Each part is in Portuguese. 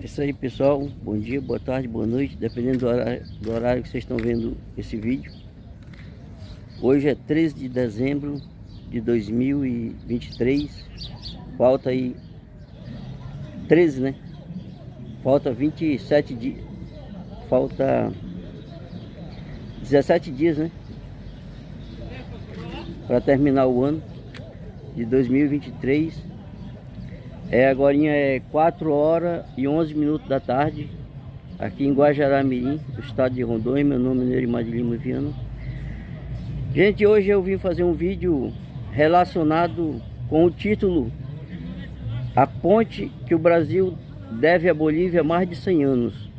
Isso aí, pessoal. Bom dia, boa tarde, boa noite, dependendo do horário que vocês estão vendo esse vídeo. Hoje é 13 de dezembro de 2023. Falta aí 13, né? Falta 27 dias. Falta 17 dias, né? Para terminar o ano de 2023. Agorinha é 4 horas e 11 minutos da tarde, aqui em Guajará-Mirim, no estado de Rondônia. Meu nome é Nerimar de Lima Viana. Gente, hoje eu vim fazer um vídeo relacionado com o título A Ponte que o Brasil deve à Bolívia há mais de 100 anos.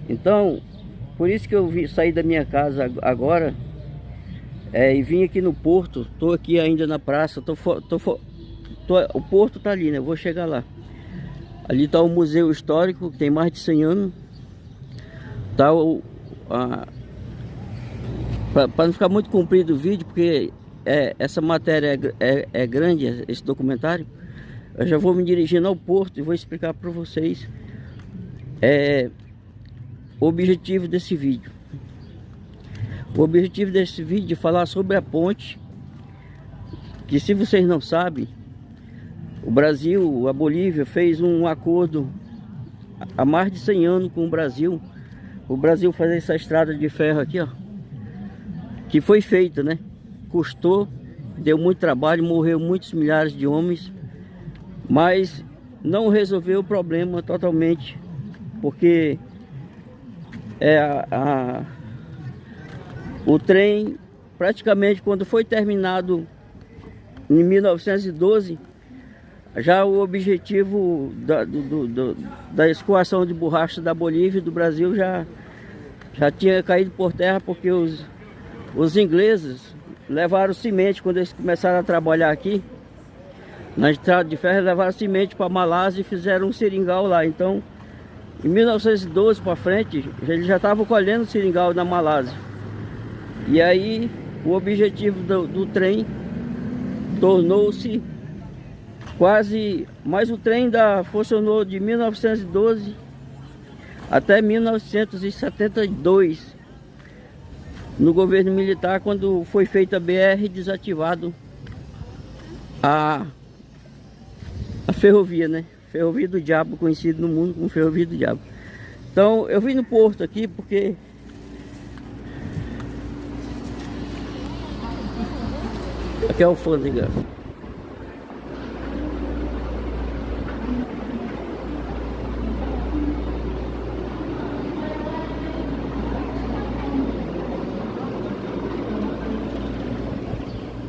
Então, por isso que eu saí da minha casa agora e vim aqui no porto. Estou aqui ainda na praça, o porto tá ali, né? Eu vou chegar lá. Ali tá o museu histórico, que tem mais de 100 anos. Tá para não ficar muito comprido o vídeo, porque essa matéria é grande, esse documentário. Eu já vou me dirigindo ao porto e vou explicar para vocês o objetivo desse vídeo. O objetivo desse vídeo é falar sobre a ponte, que, se vocês não sabem, o Brasil, a Bolívia fez um acordo há mais de 100 anos com o Brasil. O Brasil fazer essa estrada de ferro aqui, ó, que foi feita, né? Custou, deu muito trabalho, morreu muitos milhares de homens, mas não resolveu o problema totalmente, porque o trem, praticamente, quando foi terminado em 1912, já o objetivo da escoação de borracha da Bolívia e do Brasil já tinha caído por terra, porque os ingleses levaram semente. Quando eles começaram a trabalhar aqui na estrada de ferro, levaram semente para Malásia e fizeram um seringal lá. Então, em 1912 para frente, eles já estavam colhendo seringal na Malásia. E aí o objetivo do trem tornou-se quase... Mas o trem ainda funcionou de 1912 até 1972, no governo militar, quando foi feita a BR, desativado a ferrovia, né? Ferrovia do Diabo, conhecido no mundo como Ferrovia do Diabo. Então eu vim no porto aqui porque aqui é o alfândega.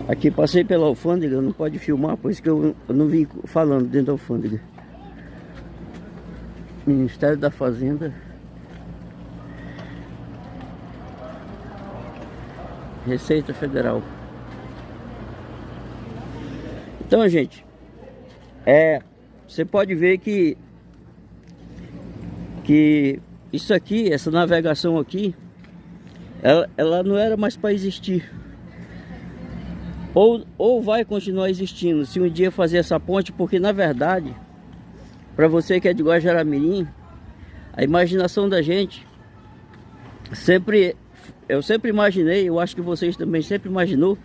Aqui passei pela alfândega, não pode filmar, por isso que eu não vim falando dentro da alfândega. Ministério da Fazenda. Receita Federal. Então, gente, você pode ver que isso aqui, essa navegação aqui, ela não era mais para existir. Ou vai continuar existindo se um dia fazer essa ponte, porque, na verdade, para você que é de Guajará-Mirim, a imaginação da gente eu sempre imaginei, eu acho que vocês também sempre imaginou,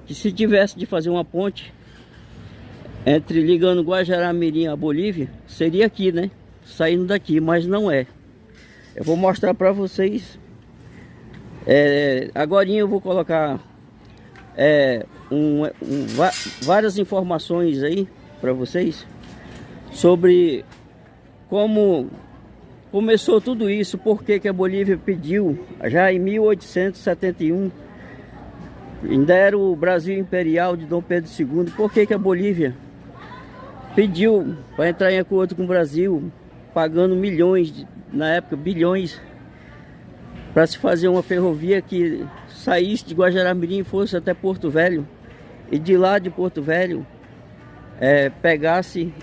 que se tivesse de fazer uma ponte ligando Guajará-Mirim à Bolívia, seria aqui, né? Saindo daqui, mas não é. Eu vou mostrar para vocês. Agorinha eu vou colocar várias informações aí para vocês sobre como começou tudo isso, porque que a Bolívia pediu, já em 1871, ainda era o Brasil Imperial de Dom Pedro II, por que a Bolívia pediu para entrar em acordo com o Brasil, pagando milhões, na época bilhões, para se fazer uma ferrovia que saísse de Guajará-Mirim e fosse até Porto Velho, e de lá de Porto Velho pegasse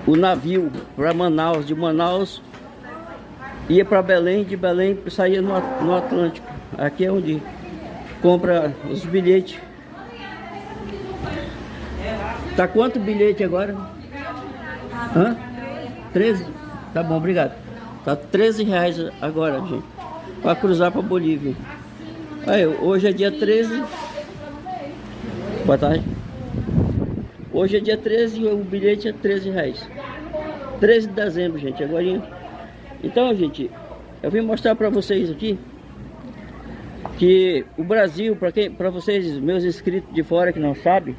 o navio para Manaus, de Manaus ia para Belém, de Belém saía no Atlântico. Aqui é onde compra os bilhetes. Tá quanto bilhete agora? Hã? 13? Tá bom, obrigado. Tá R$ 13 agora, gente, para cruzar para Bolívia. Aí, hoje é dia 13. Boa tarde. Hoje é dia 13 e o bilhete é R$ 13. 13 de dezembro, gente, agora. Então, gente, eu vim mostrar para vocês aqui que o Brasil, para vocês, meus inscritos de fora que não sabem,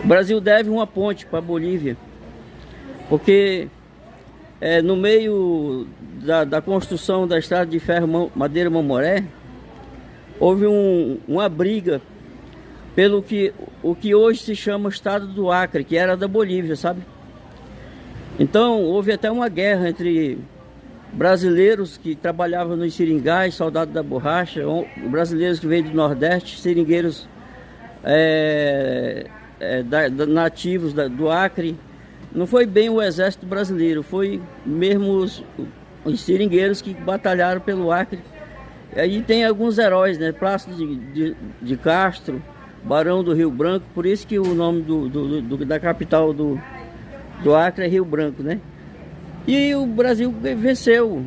o Brasil deve uma ponte para Bolívia, porque no meio da construção da estrada de ferro Madeira Mamoré, houve uma briga pelo o que hoje se chama o estado do Acre, que era da Bolívia, sabe? Então houve até uma guerra entre brasileiros que trabalhavam nos seringais, soldados da borracha, brasileiros que veio do Nordeste, seringueiros nativos do Acre. Não foi bem o exército brasileiro, foi mesmo os seringueiros que batalharam pelo Acre. Aí tem alguns heróis, né? Plácido de Castro, Barão do Rio Branco, por isso que o nome da capital do Acre é Rio Branco, né? E o Brasil venceu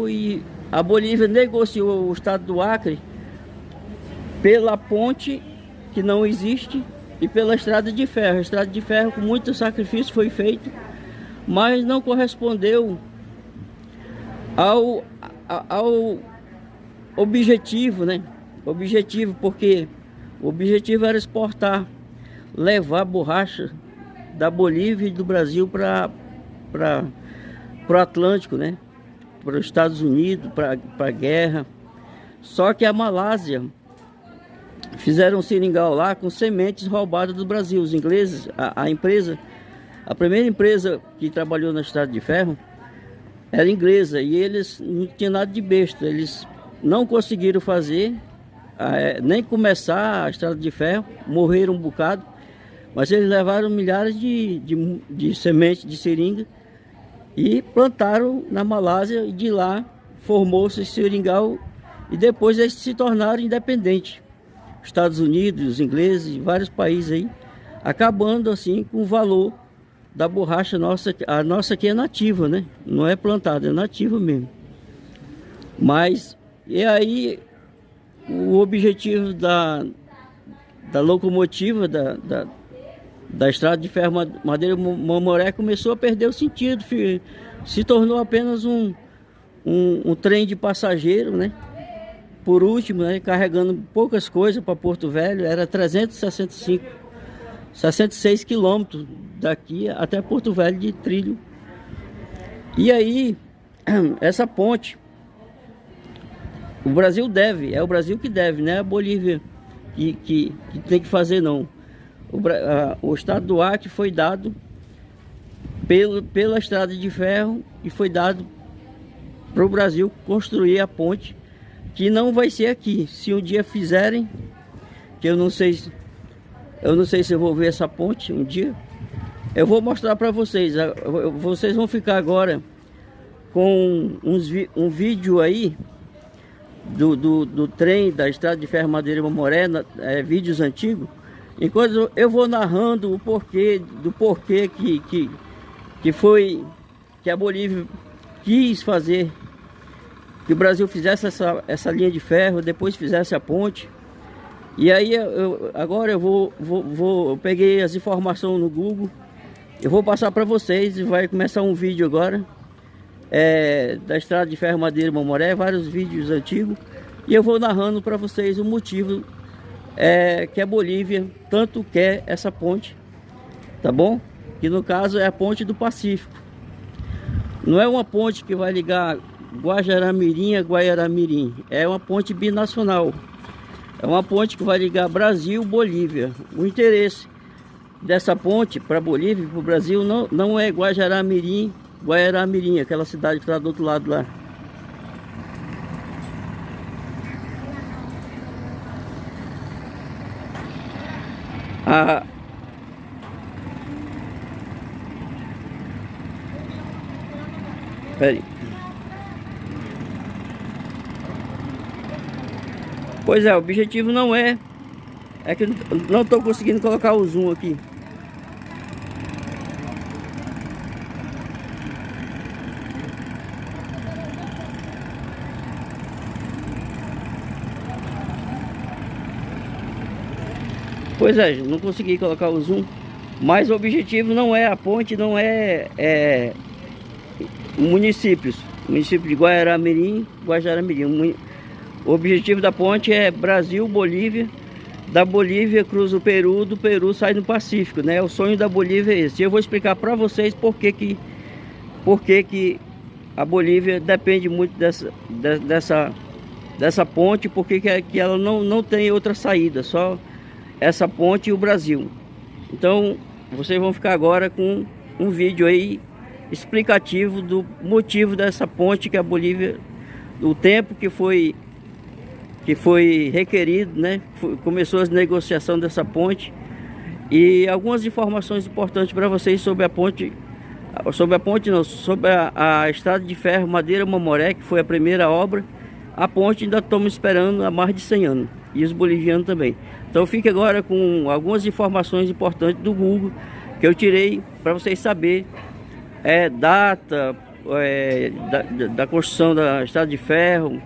e a Bolívia negociou o estado do Acre pela ponte que não existe e pela estrada de ferro. A estrada de ferro com muito sacrifício foi feito, mas não correspondeu ao objetivo, né? Porque o objetivo era exportar, levar borracha da Bolívia e do Brasil para o Atlântico, né? Para os Estados Unidos, para a guerra. Só que a Malásia fizeram um seringal lá com sementes roubadas do Brasil. Os ingleses, a primeira empresa que trabalhou na estrada de ferro era inglesa, e eles não tinham nada de besta. Eles não conseguiram fazer, nem começar a estrada de ferro, morreram um bocado, mas eles levaram milhares de sementes de seringa e plantaram na Malásia, e de lá formou-se esse seringal, e depois eles se tornaram independentes. Estados Unidos, os ingleses, vários países aí, acabando assim com o valor da borracha nossa. A nossa aqui é nativa, né? Não é plantada, é nativa mesmo. Mas, e aí, o objetivo da locomotiva, da estrada de ferro Madeira Mamoré começou a perder o sentido, se tornou apenas um trem de passageiro, né? Por último, né, carregando poucas coisas para Porto Velho. Era 66 quilômetros daqui até Porto Velho de trilho. E aí, essa ponte, o Brasil deve, é o Brasil que deve, né? A Bolívia que tem que fazer, não. O estado do Acre foi dado pela estrada de ferro, e foi dado para o Brasil construir a ponte, que não vai ser aqui. Se um dia fizerem, que eu não sei se eu vou ver essa ponte um dia, eu vou mostrar para vocês. Vocês vão ficar agora com um vídeo aí do trem da estrada de ferro Madeira Mamoré, vídeos antigos, enquanto eu vou narrando o porquê que a Bolívia quis fazer que o Brasil fizesse essa linha de ferro, depois fizesse a ponte. E aí agora eu peguei as informações no Google, eu vou passar para vocês, e vai começar um vídeo agora da estrada de ferro Madeira Mamoré, vários vídeos antigos, e eu vou narrando para vocês o motivo que a Bolívia tanto quer essa ponte, tá bom? Que no caso é a ponte do Pacífico. Não é uma ponte que vai ligar Guajará-Mirim a Guaiará-Mirim, é uma ponte binacional. É uma ponte que vai ligar Brasil e Bolívia. O interesse dessa ponte para Bolívia e para o Brasil não é Guajará-Mirim, Guaiará-Mirim, aquela cidade que está do outro lado lá. Peraí. Pois é, o objetivo não é que eu não estou conseguindo colocar o zoom aqui. Pois é, não consegui colocar o zoom, mas o objetivo não é a ponte, não é municípios. O município de Guajará-Mirim, Guajará-Mirim. O objetivo da ponte é Brasil, Bolívia. Da Bolívia cruza o Peru, do Peru sai no Pacífico, né? O sonho da Bolívia é esse. E eu vou explicar para vocês por que que a Bolívia depende muito dessa ponte, porque que ela não tem outra saída, só essa ponte e o Brasil. Então, vocês vão ficar agora com um vídeo aí explicativo do motivo dessa ponte que a Bolívia, o tempo que foi requerido, né? Começou a negociação dessa ponte e algumas informações importantes para vocês sobre a ponte, sobre a estrada de ferro Madeira-Mamoré, que foi a primeira obra. A ponte ainda estamos esperando há mais de 100 anos e os bolivianos também. Então fique agora com algumas informações importantes do Google que eu tirei para vocês saberem data da construção da estrada de ferro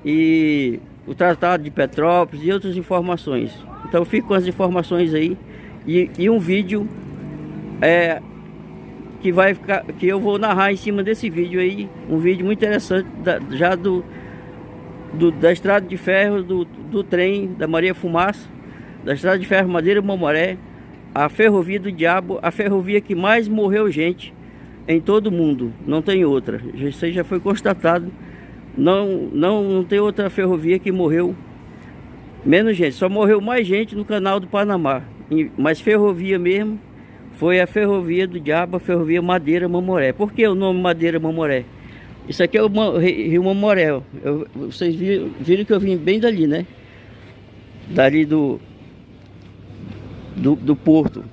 e o Tratado de Petrópolis e outras informações. Então fico com as informações aí e um vídeo que vai ficar, que eu vou narrar em cima desse vídeo aí, um vídeo muito interessante da estrada de ferro, do trem da Maria Fumaça, da estrada de ferro Madeira-Mamoré, a ferrovia do diabo, a ferrovia que mais morreu gente em todo o mundo, não tem outra. Isso já foi constatado. Não tem outra ferrovia que morreu menos gente. Só morreu mais gente no canal do Panamá. Mas ferrovia mesmo foi a ferrovia do diabo, a ferrovia Madeira-Mamoré. Por que o nome Madeira-Mamoré? Isso aqui é o Rio Mamoré. Vocês viram que eu vim bem dali, né? Dali do porto,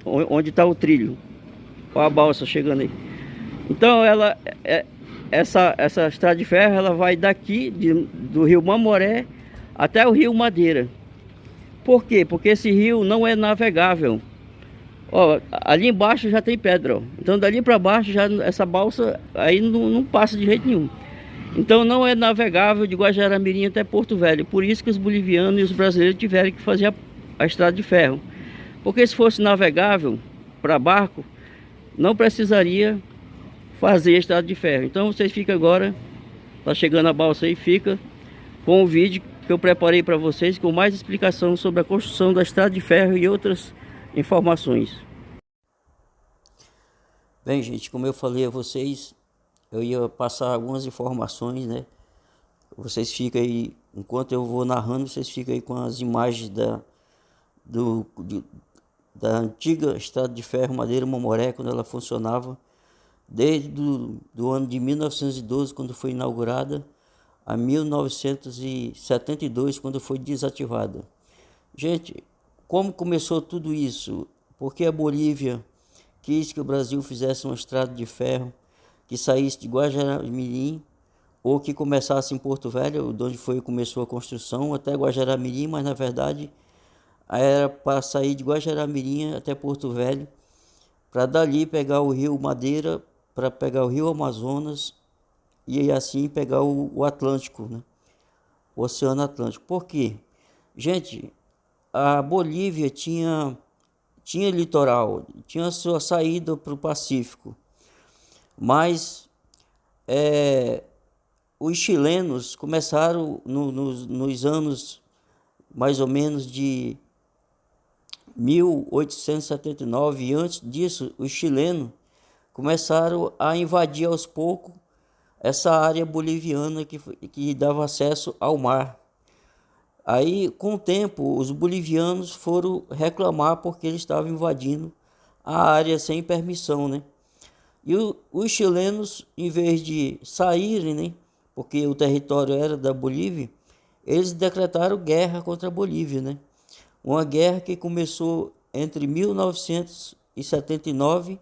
onde está o trilho. Olha a balsa chegando aí. Então essa estrada de ferro, ela vai daqui do Rio Mamoré até o Rio Madeira. Por quê? Porque esse rio não é navegável. Ó, ali embaixo já tem pedra, ó. Então dali para baixo já essa balsa aí não passa de jeito nenhum. Então não é navegável de Guajará-Mirim até Porto Velho. Por isso que os bolivianos e os brasileiros tiveram que fazer a estrada de ferro. Porque se fosse navegável para barco, não precisaria fazer a estrada de ferro. Então vocês ficam agora, tá chegando a balsa aí, fica com o vídeo que eu preparei para vocês com mais explicação sobre a construção da estrada de ferro e outras informações. Bem, gente, como eu falei a vocês, eu ia passar algumas informações, né? Vocês ficam aí, enquanto eu vou narrando, vocês ficam aí com as imagens da antiga estrada de ferro Madeira-Mamoré, quando ela funcionava desde do ano de 1912, quando foi inaugurada, a 1972, quando foi desativada. Gente, como começou tudo isso? Porque a Bolívia quis que o Brasil fizesse uma estrada de ferro que saísse de Guajará-Mirim, ou que começasse em Porto Velho, onde começou a construção, até Guajará-Mirim, mas na verdade era para sair de Guajará-Mirim até Porto Velho, para dali pegar o Rio Madeira, para pegar o Rio Amazonas e assim pegar o Atlântico, né? O Oceano Atlântico. Por quê? Gente, a Bolívia tinha litoral, tinha sua saída para o Pacífico, mas os chilenos começaram nos anos mais ou menos de 1879, e antes disso os chilenos começaram a invadir aos poucos essa área boliviana que dava acesso ao mar. Aí, com o tempo, os bolivianos foram reclamar porque eles estavam invadindo a área sem permissão, né? E os chilenos, em vez de saírem, né, porque o território era da Bolívia, eles decretaram guerra contra a Bolívia, né? Uma guerra que começou entre 1979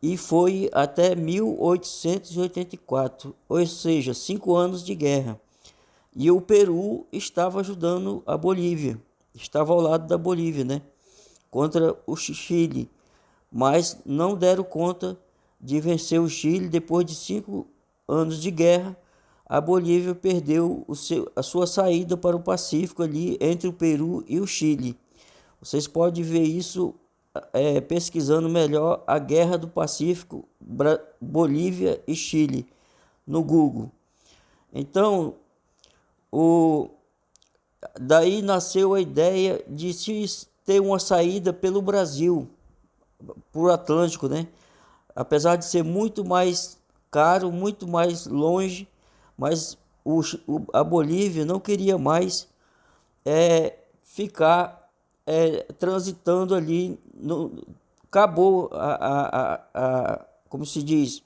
e foi até 1884, ou seja, 5 anos de guerra. E o Peru estava ajudando a Bolívia, estava ao lado da Bolívia, né? Contra o Chile, mas não deram conta de vencer o Chile. Depois de 5 anos de guerra, a Bolívia perdeu a sua saída para o Pacífico ali entre o Peru e o Chile. Vocês podem ver isso pesquisando melhor a Guerra do Pacífico, Bolívia e Chile no Google. Então, daí nasceu a ideia de se ter uma saída pelo Brasil, por Atlântico, né? Apesar de ser muito mais caro, muito mais longe, mas a Bolívia não queria mais ficar transitando ali. Acabou como se diz,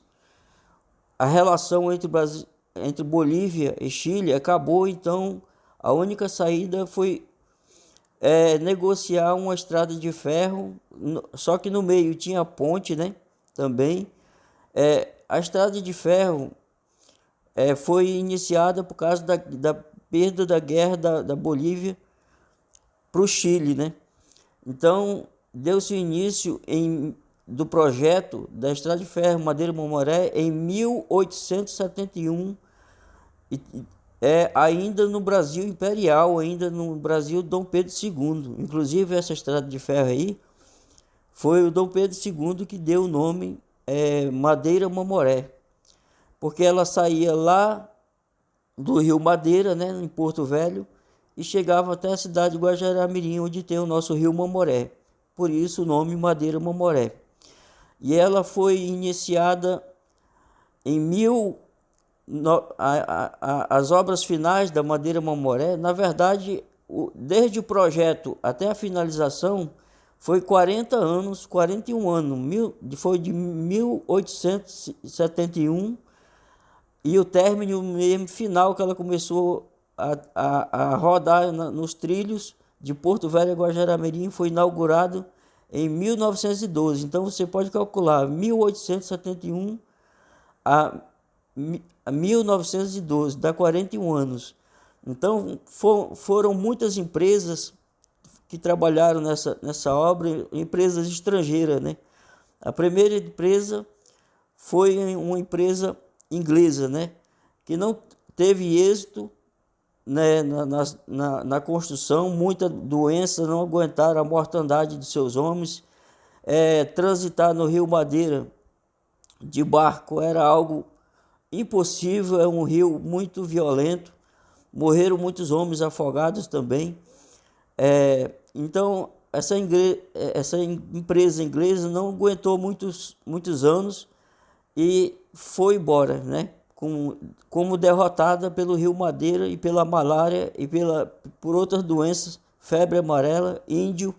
a relação entre Bolívia e Chile acabou. Então a única saída foi negociar uma estrada de ferro, só que no meio tinha ponte, né? Também a estrada de ferro foi iniciada por causa da perda da guerra da Bolívia para o Chile, né? Então deu-se o início do projeto da estrada de ferro Madeira-Mamoré em 1871, ainda no Brasil imperial, ainda no Brasil Dom Pedro II. Inclusive essa estrada de ferro aí foi o Dom Pedro II que deu o nome Madeira-Mamoré, porque ela saía lá do Rio Madeira, né, em Porto Velho, e chegava até a cidade de Guajará-Mirim, onde tem o nosso Rio Mamoré. Por isso o nome Madeira-Mamoré. E ela foi iniciada as obras finais da Madeira-Mamoré, na verdade, desde o projeto até a finalização, foi 40 anos, 41 anos, foi de 1871, e o término mesmo final que ela começou a rodar nos trilhos de Porto Velho a Guajará-Mirim foi inaugurado em 1912. Então você pode calcular 1871 a 1912, dá 41 anos. Então foram muitas empresas que trabalharam nessa obra, empresas estrangeiras, né? A primeira empresa foi uma empresa inglesa, né? Que não teve êxito, né, na construção. Muita doença, não aguentaram a mortandade de seus homens. Transitar no Rio Madeira de barco era algo impossível, é um rio muito violento, morreram muitos homens afogados também. Então essa empresa inglesa não aguentou muitos anos e foi embora, né? Como derrotada pelo Rio Madeira e pela malária e por outras doenças, febre amarela, índio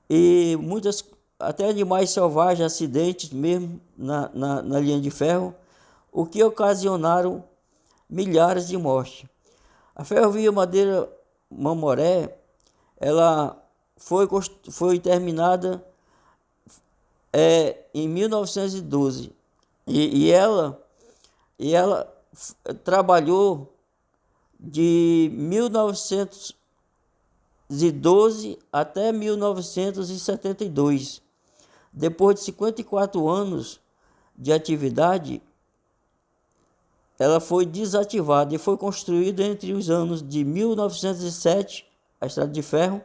e muitas, até animais selvagens, acidentes mesmo na linha de ferro, o que ocasionaram milhares de mortes. A ferrovia Madeira-Mamoré, ela foi terminada em 1912 e ela trabalhou de 1912 até 1972. Depois de 54 anos de atividade, ela foi desativada e foi construída entre os anos de 1907, a estrada de ferro.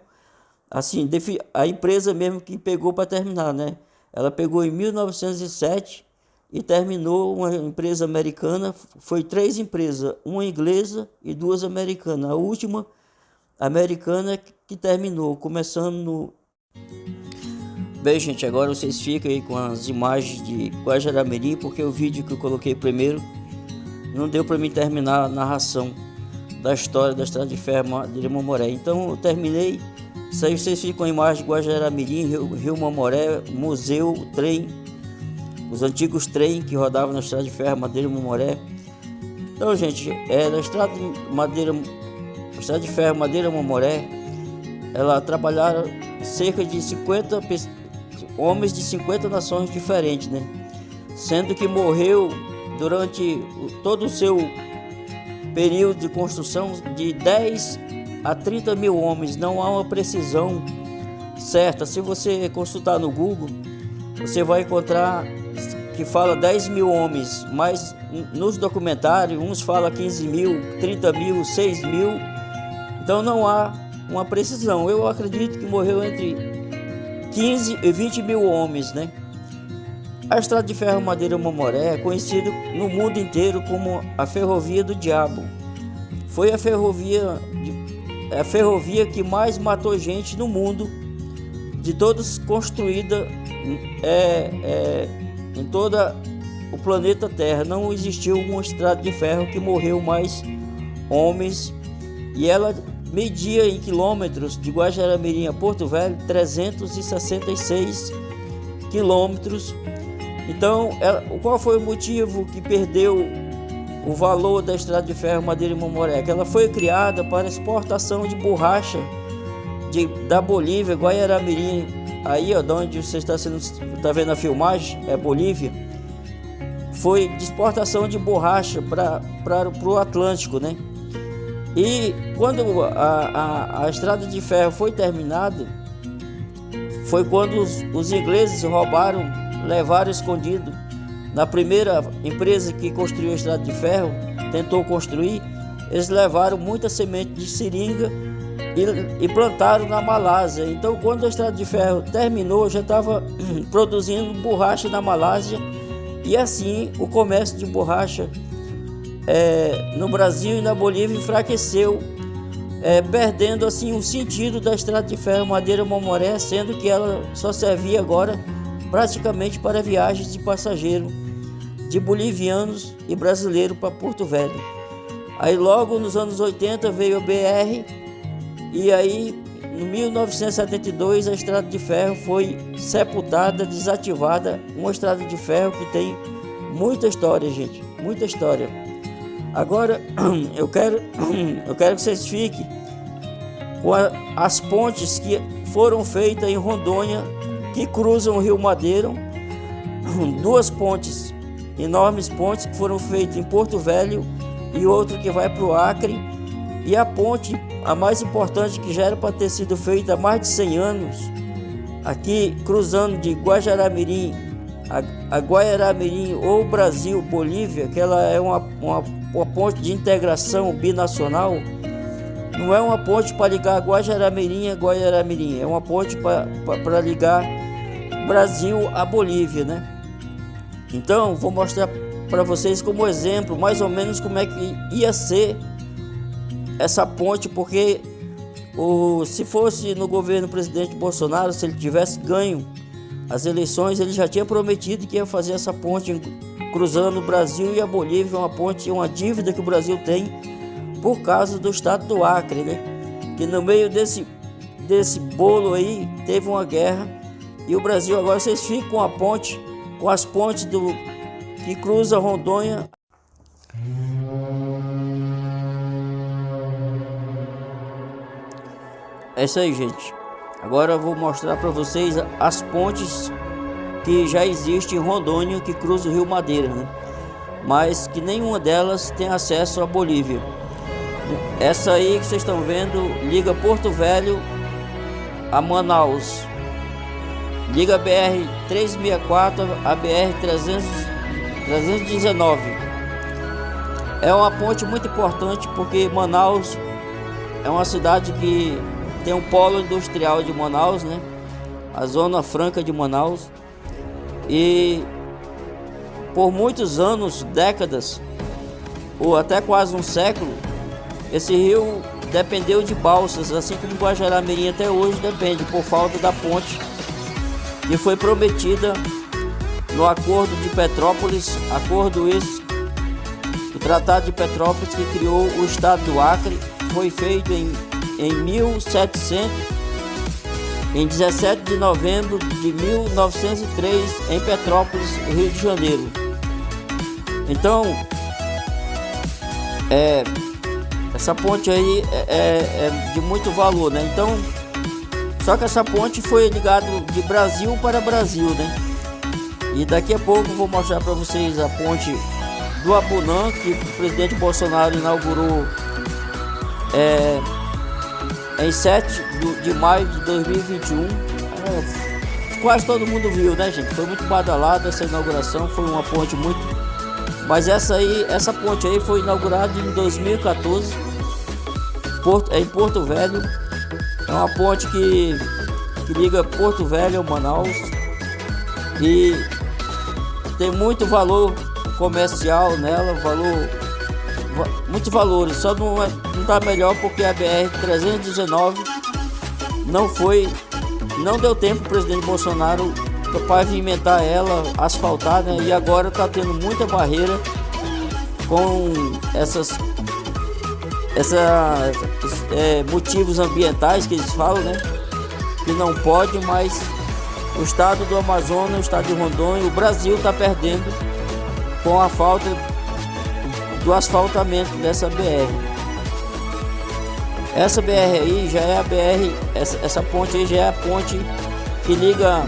Assim, a empresa mesmo que pegou para terminar, né? Ela pegou em 1907 e terminou. Uma empresa americana, foi 3 empresas, uma inglesa e 2 americanas. A última americana que terminou, começando no... Bem, gente, agora vocês ficam aí com as imagens de Guajará-Mirim, porque o vídeo que eu coloquei primeiro não deu para mim terminar a narração da história da estrada de ferro Madeira-Mamoré. Então eu terminei. Isso aí vocês ficam com a imagem de Guajará-Mirim, Rio Mamoré, museu, trem, os antigos trem que rodavam na estrada de ferro Madeira-Mamoré. Então, gente, da estrada de ferro Madeira-Mamoré, ela trabalharam cerca de 50 homens de 50 nações diferentes, né? Sendo que morreu durante todo o seu período de construção de 10 a 30 mil homens. Não há uma precisão certa. Se você consultar no Google, você vai encontrar que fala 10 mil homens, mas nos documentários uns falam 15 mil, 30 mil, 6 mil. Então não há uma precisão. Eu acredito que morreu entre 15 e 20 mil homens, né? A Estrada de Ferro Madeira-Mamoré é conhecida no mundo inteiro como a Ferrovia do Diabo. Foi a ferrovia que mais matou gente no mundo, de todas construídas em todo o planeta Terra. Não existiu uma estrada de ferro que morreu mais homens, e ela media em quilômetros de Guajará-Mirim a Porto Velho 366 quilômetros. Então, qual foi o motivo que perdeu o valor da Estrada de Ferro Madeira-Mamoré? Que ela foi criada para exportação de borracha da Bolívia, Guajará-Mirim, aí ó, de onde você está vendo a filmagem, é Bolívia. Foi de exportação de borracha para o Atlântico, né? E quando a Estrada de Ferro foi terminada, foi quando os ingleses levaram escondido. Na primeira empresa que construiu a Estrada de Ferro, tentou construir, eles levaram muita semente de seringa e plantaram na Malásia. Então, quando a Estrada de Ferro terminou, já estava produzindo borracha na Malásia, e assim o comércio de borracha no Brasil e na Bolívia enfraqueceu, perdendo assim o sentido da Estrada de Ferro Madeira-Mamoré, sendo que ela só servia agora praticamente para viagens de passageiro de bolivianos e brasileiros para Porto Velho. Aí logo nos anos 80 veio a BR, e aí em 1972 a Estrada de Ferro foi sepultada, desativada. Uma estrada de ferro que tem muita história, gente, muita história. Agora eu quero que vocês fiquem com as pontes que foram feitas em Rondônia, que cruzam o Rio Madeira. Duas pontes, enormes pontes, que foram feitas em Porto Velho, e outra que vai para o Acre. E a ponte, a mais importante, que já era para ter sido feita há mais de 100 anos, aqui cruzando de Guajará-Mirim a Guajará-Mirim ou Brasil, Bolívia, que ela é uma ponte de integração binacional. Não é uma ponte para ligar Guajará-Mirim a Guajará-Mirim, é uma ponte para ligar Brasil a Bolívia, né? Então, vou mostrar para vocês como exemplo, mais ou menos como é que ia ser essa ponte, porque se fosse no governo do presidente Bolsonaro, se ele tivesse ganho as eleições, ele já tinha prometido que ia fazer essa ponte cruzando o Brasil e a Bolívia, uma ponte, uma dívida que o Brasil tem por causa do estado do Acre, né? Que no meio desse bolo aí teve uma guerra, e o Brasil agora, vocês ficam com a ponte, com as pontes que cruza Rondônia. É isso aí, gente. Agora eu vou mostrar para vocês as pontes que já existem em Rondônia, que cruzam o Rio Madeira, né? Mas que nenhuma delas tem acesso à Bolívia. Essa aí que vocês estão vendo liga Porto Velho a Manaus, liga a BR-364 a BR-319. É uma ponte muito importante porque Manaus é uma cidade que tem um polo industrial de Manaus, né? A Zona Franca de Manaus. E por muitos anos, décadas, ou até quase um século, esse rio dependeu de balsas, assim como Guajará-Mirim até hoje depende, por falta da ponte que foi prometida no Acordo de Petrópolis, o Tratado de Petrópolis, que criou o estado do Acre. Foi feito em 17 de novembro de 1903 em Petrópolis, Rio de Janeiro. Então, essa ponte aí é de muito valor, né? Então, só que essa ponte foi ligada de Brasil para Brasil, né? E daqui a pouco eu vou mostrar para vocês a ponte do Abunã, que o presidente Bolsonaro inaugurou em 7 de maio de 2021. Quase todo mundo viu, né, gente? Foi muito badalada essa inauguração, foi uma ponte muito... Mas essa ponte aí foi inaugurada em 2014 em Porto Velho, É uma ponte que liga Porto Velho a Manaus e tem muito valor comercial nela, muitos valores. Só não tá melhor porque a BR-319 não deu tempo pro presidente Bolsonaro para pavimentar ela, asfaltar, né? E agora tá tendo muita barreira com motivos ambientais que eles falam, né? Que não pode, mas o estado do Amazonas, o estado de Rondônia, o Brasil está perdendo com a falta do asfaltamento dessa BR. Essa BR aí já é a BR, essa ponte aí já é a ponte que liga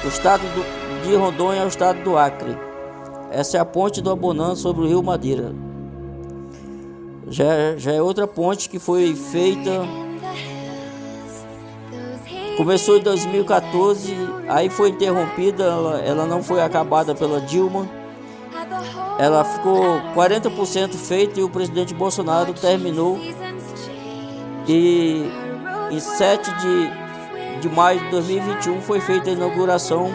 o estado de Rondônia ao estado do Acre. Essa é a ponte do Abunã sobre o Rio Madeira. Já é outra ponte que foi feita. Começou em 2014, aí foi interrompida, ela não foi acabada pela Dilma. Ela ficou 40% feita e o presidente Bolsonaro terminou. E em 7 de maio de 2021 foi feita a inauguração.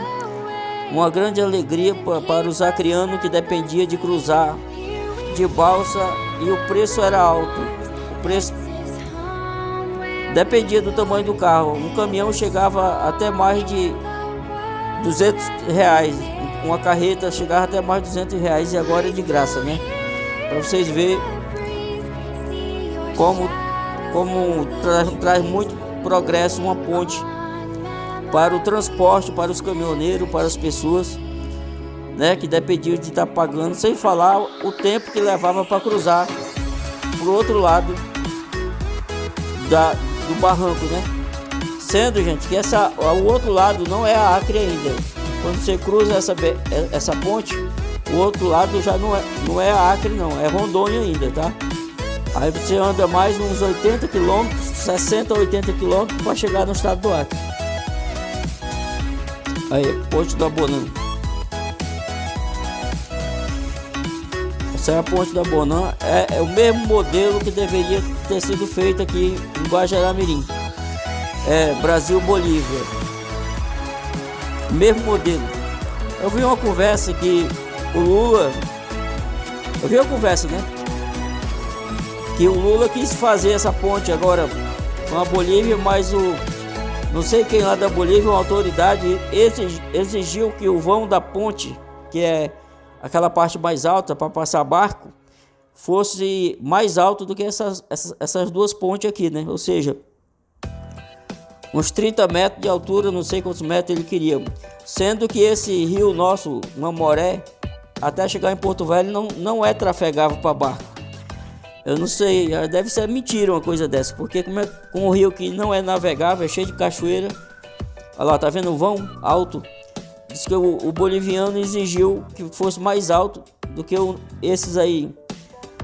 Uma grande alegria para os acreanos que dependia de cruzar de balsa e o preço era alto. O preço dependia do tamanho do carro. Um caminhão chegava até mais de R$200. Uma carreta chegava até mais de R$200 e agora é de graça, né? Para vocês verem como traz muito progresso uma ponte para o transporte, para os caminhoneiros, para as pessoas, né, que dependiam de estar pagando, sem falar o tempo que levava para cruzar para o outro lado do barranco, né? Sendo, gente, que o outro lado não é a Acre ainda. Quando você cruza essa ponte, o outro lado já não é a Acre, não, é Rondônia ainda, tá? Aí você anda mais uns 80 km, 60 a 80 km para chegar no estado do Acre. Aí, ponte do Abunã. Essa é a ponte do Abunã. É o mesmo modelo que deveria ter sido feito aqui em Guajará-Mirim. Brasil-Bolívia. Mesmo modelo. Eu vi uma conversa que o Lula... Eu vi uma conversa, né? Que o Lula quis fazer essa ponte agora com a Bolívia, mas não sei quem lá da Bolívia, uma autoridade, exigiu que o vão da ponte, que é aquela parte mais alta para passar barco, fosse mais alto do que essas duas pontes aqui, né? Ou seja, uns 30 metros de altura, não sei quantos metros ele queria. Sendo que esse rio nosso, Mamoré, até chegar em Porto Velho, não é trafegável para barco. Eu não sei, deve ser mentira uma coisa dessa, porque com o rio que não é navegável, é cheio de cachoeira. Olha lá, tá vendo o vão alto? Diz que o boliviano exigiu que fosse mais alto do que esses aí.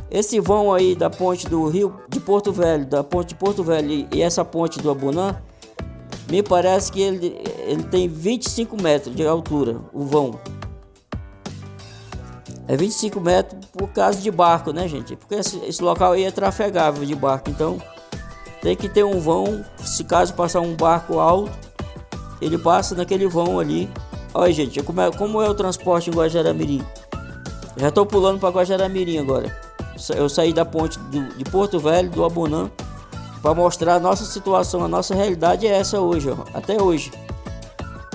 Esse vão aí da ponte do rio de Porto Velho, da ponte de Porto Velho e essa ponte do Abunã, me parece que ele tem 25 metros de altura, o vão. É 25 metros por causa de barco, né, gente? Porque esse local aí é trafegável de barco. Então, tem que ter um vão. Se caso passar um barco alto, ele passa naquele vão ali. Olha, gente, como é o transporte em Guajará-Mirim. Já estou pulando para Guajará-Mirim agora. Eu saí da ponte de Porto Velho, do Abunã, para mostrar a nossa situação. A nossa realidade é essa hoje, ó, até hoje.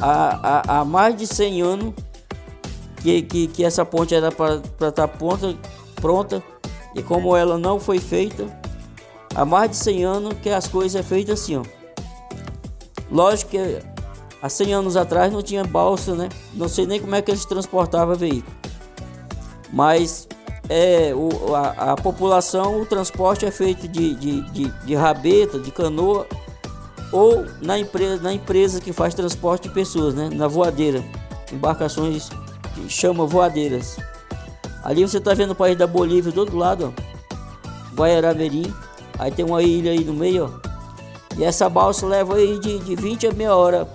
Há mais de 100 anos que essa ponte era para estar pronta, e como ela não foi feita, há mais de 100 anos que as coisas é feitas assim, ó. Lógico que há 100 anos atrás não tinha balsa, né? Não sei nem como é que eles transportavam veículo, mas a população, o transporte é feito de rabeta, de canoa, ou na empresa que faz transporte de pessoas, né? Na voadeira, embarcações que chama voadeiras. Ali você tá vendo o país da Bolívia do outro lado, ó, Guajará-Mirim. Aí tem uma ilha aí no meio, ó. E essa balsa leva aí de 20 a meia hora,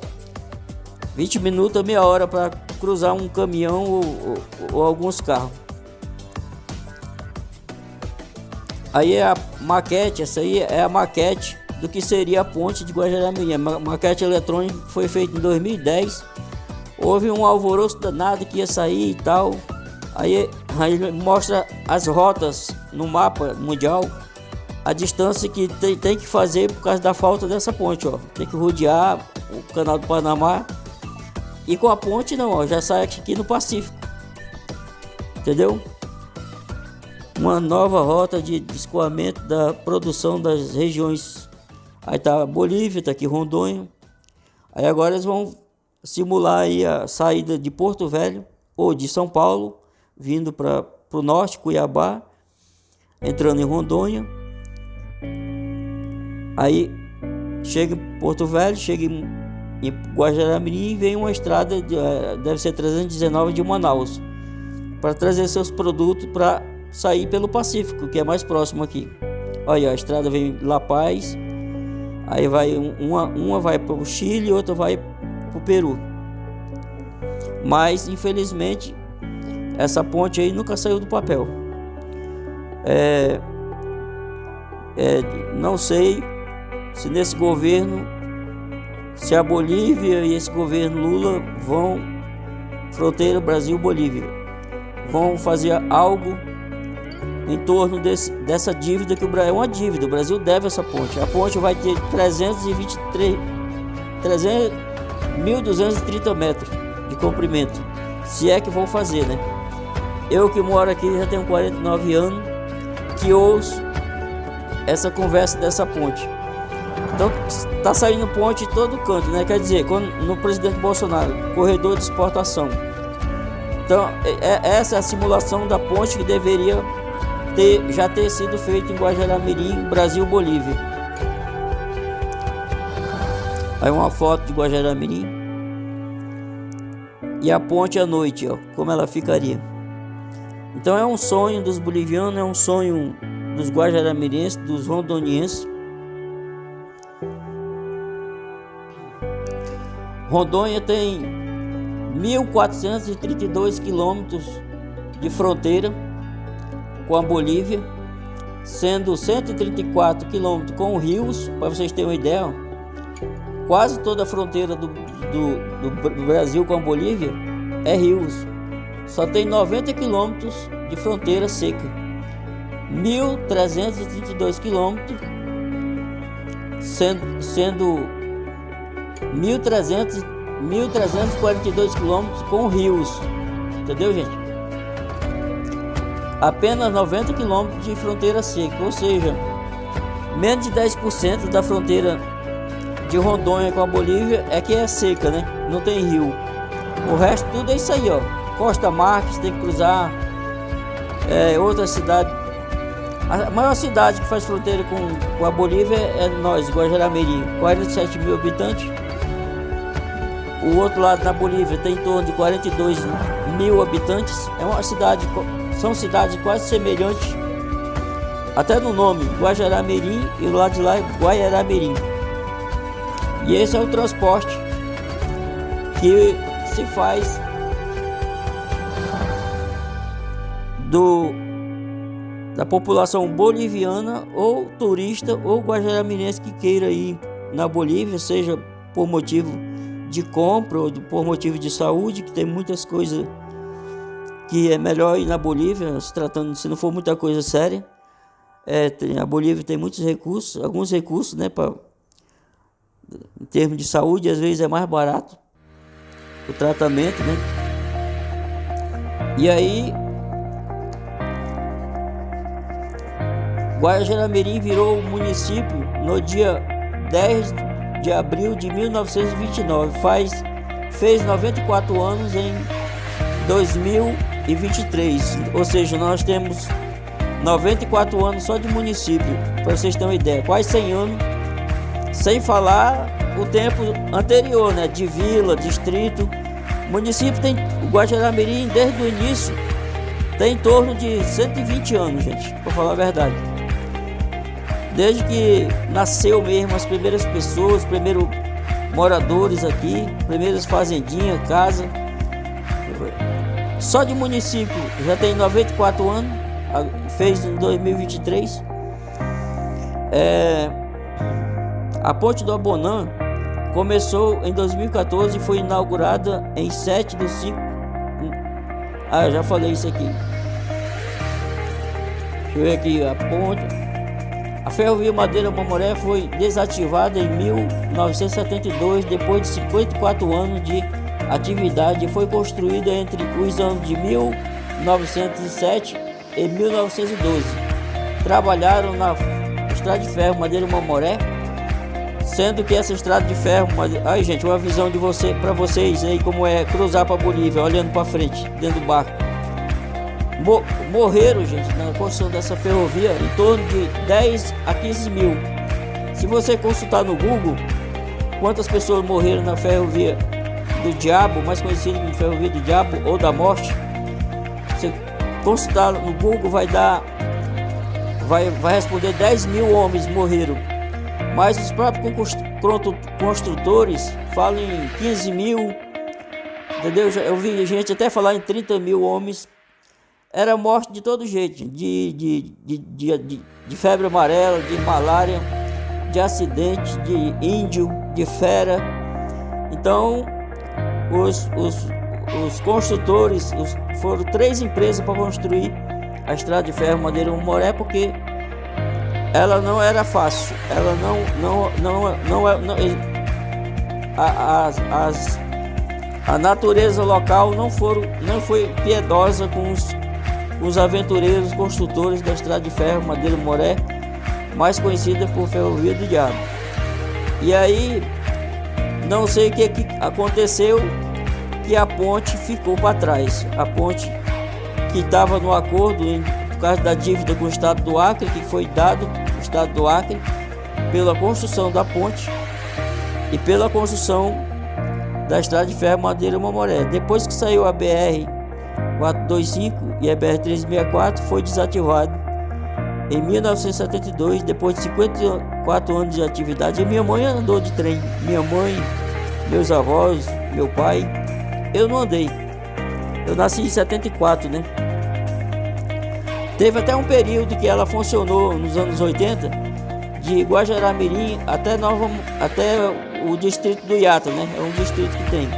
20 minutos a meia hora para cruzar um caminhão ou alguns carros. Aí é a maquete, essa aí é a maquete do que seria a ponte de Guajará-Mirim. A maquete eletrônica foi feita em 2010. Houve um alvoroço danado que ia sair e tal. Aí mostra as rotas no mapa mundial, a distância que tem que fazer por causa da falta dessa ponte, ó. Tem que rodear o canal do Panamá. E com a ponte não, ó, já sai aqui no Pacífico. Entendeu? Uma nova rota de escoamento da produção das regiões. Aí tá Bolívia, tá aqui Rondônia. Aí agora eles vão simular aí a saída de Porto Velho ou de São Paulo, vindo para o norte, Cuiabá, entrando em Rondônia. Aí chega em Porto Velho, chega em Guajará-Mirim e vem uma estrada, deve ser 319 de Manaus, para trazer seus produtos para sair pelo Pacífico, que é mais próximo aqui. Olha, a estrada vem La Paz, aí vai uma vai para o Chile e outra vai para o Peru. Mas infelizmente essa ponte aí nunca saiu do papel. Não sei se nesse governo, se a Bolívia e esse governo Lula vão, fronteira Brasil-Bolívia, vão fazer algo em torno dessa dívida, que é uma dívida. O Brasil deve essa ponte. A ponte vai ter 1.230 metros de comprimento, se é que vão fazer, né? Eu que moro aqui já tenho 49 anos que ouço essa conversa dessa ponte. Então tá saindo ponte em todo canto, né? Quer dizer, no presidente Bolsonaro, corredor de exportação. Então essa é a simulação da ponte que deveria já ter sido feita em Guajará-Mirim, Brasil-Bolívia. Aí uma foto de Guajará-Mirim e a ponte à noite, ó, como ela ficaria. Então é um sonho dos bolivianos, é um sonho dos guajará-mirenses, dos rondonienses. Rondônia tem 1.432 quilômetros de fronteira com a Bolívia, sendo 134 quilômetros com rios. Para vocês terem uma ideia, ó, quase toda a fronteira do Brasil com a Bolívia é rios. Só tem 90 quilômetros de fronteira seca. 1.332 quilômetros, sendo 1.342 quilômetros com rios. Entendeu, gente? Apenas 90 quilômetros de fronteira seca, ou seja, menos de 10% da fronteira de Rondônia com a Bolívia é que é seca, né? Não tem rio. O resto tudo é isso aí, ó. Costa Marques tem que cruzar. Outra cidade. A maior cidade que faz fronteira com a Bolívia é nós, Guajará-Mirim, 47 mil habitantes. O outro lado, na Bolívia, tem em torno de 42 mil habitantes. É uma cidade, são cidades quase semelhantes, até no nome, Guajará-Mirim, e o lado de lá é Guaiará-Mirim. E esse é o transporte que se faz da população boliviana ou turista ou guajará-mirense que queira ir na Bolívia, seja por motivo de compra ou por motivo de saúde, que tem muitas coisas que é melhor ir na Bolívia, se não for muita coisa séria. A Bolívia tem muitos recursos, alguns recursos, né, em termos de saúde, às vezes é mais barato o tratamento, né? E aí Guajará-Mirim virou município no dia 10 de abril de 1929. Fez 94 anos em 2023. Ou seja, nós temos 94 anos só de município, para vocês terem uma ideia. Quase 100 anos, sem falar o tempo anterior, né? De vila, distrito. O município tem, o Guajará-Mirim, desde o início, tem em torno de 120 anos, gente, para falar a verdade. Desde que nasceu mesmo as primeiras pessoas, os primeiros moradores aqui, primeiras fazendinhas, casa. Só de município já tem 94 anos, fez em 2023. A ponte do Abonã começou em 2014 e foi inaugurada em 7 do 5. Ah, eu já falei isso aqui. Deixa eu ver aqui a ponte. A ferrovia Madeira-Mamoré foi desativada em 1972, depois de 54 anos de atividade, e foi construída entre os anos de 1907 e 1912. Trabalharam na estrada de ferro Madeira-Mamoré, sendo que essa estrada de ferro, aí gente, uma visão de para vocês aí como é cruzar para Bolívia, olhando para frente, dentro do barco. Morreram, gente, na construção dessa ferrovia em torno de 10 a 15 mil. Se você consultar no Google quantas pessoas morreram na ferrovia do Diabo, mais conhecida como ferrovia do Diabo ou da Morte, você consultar no Google vai responder 10 mil homens morreram. Mas os próprios construtores falam em 15 mil, entendeu? Eu vi gente até falar em 30 mil homens. Era morte de todo jeito, de febre amarela, de malária, de acidente, de índio, de fera. Então, os construtores, foram 3 empresas para construir a estrada de ferro Madeira-Mamoré, porque ela não era fácil, ela a natureza local não foi piedosa com os aventureiros construtores da estrada de ferro Madeira-Mamoré, mais conhecida por Ferrovia do Diabo. E aí, não sei o que aconteceu, que a ponte ficou para trás. A ponte que estava no acordo por causa da dívida com o estado do Acre, que foi dado ao estado do Acre pela construção da ponte e pela construção da estrada de ferro Madeira-Mamoré. Depois que saiu a BR-425 e a BR-364, foi desativado em 1972, depois de 54 anos de atividade. E minha mãe andou de trem, minha mãe, meus avós, meu pai. Eu não andei, eu nasci em 74, né? Teve até um período que ela funcionou nos anos 80, de Guajará-Mirim até o distrito do Iata, né? É um distrito que tem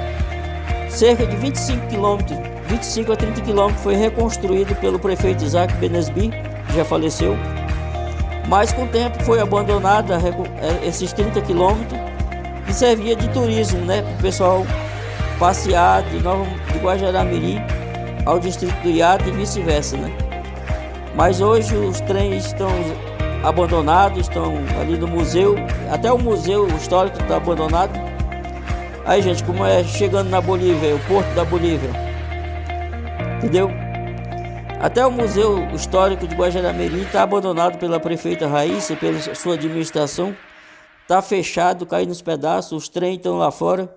cerca de 25 quilômetros, 25 a 30 quilômetros, foi reconstruído pelo prefeito Isaac Benesbi, que já faleceu, mas com o tempo foi abandonada esses 30 quilômetros, que servia de turismo, né? Para o pessoal passear de Guajará-Mirim ao distrito do Iata e vice-versa, né? Mas hoje os trens estão abandonados, estão ali no museu, até o museu histórico está abandonado. Aí, gente, como é chegando na Bolívia, o porto da Bolívia, entendeu? Até o museu histórico de Guajará-Mirim está abandonado pela prefeita Raíssa, pela sua administração, está fechado, caindo nos pedaços, os trens estão lá fora.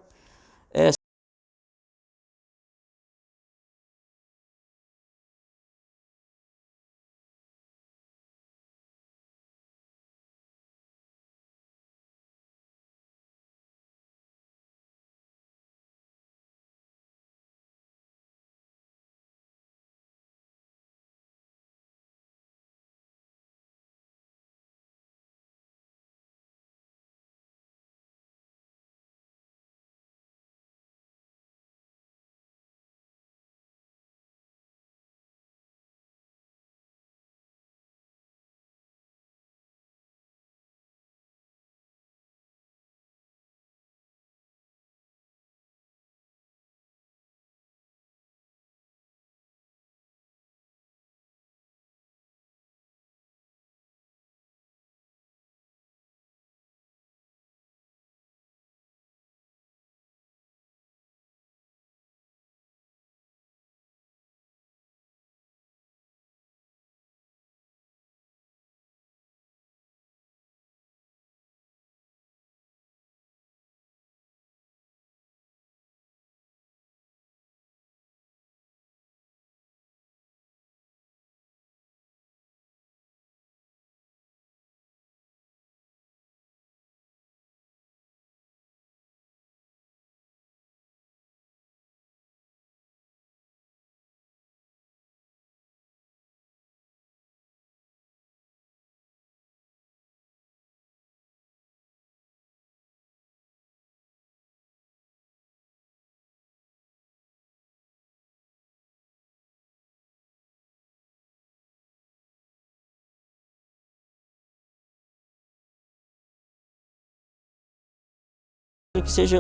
que seja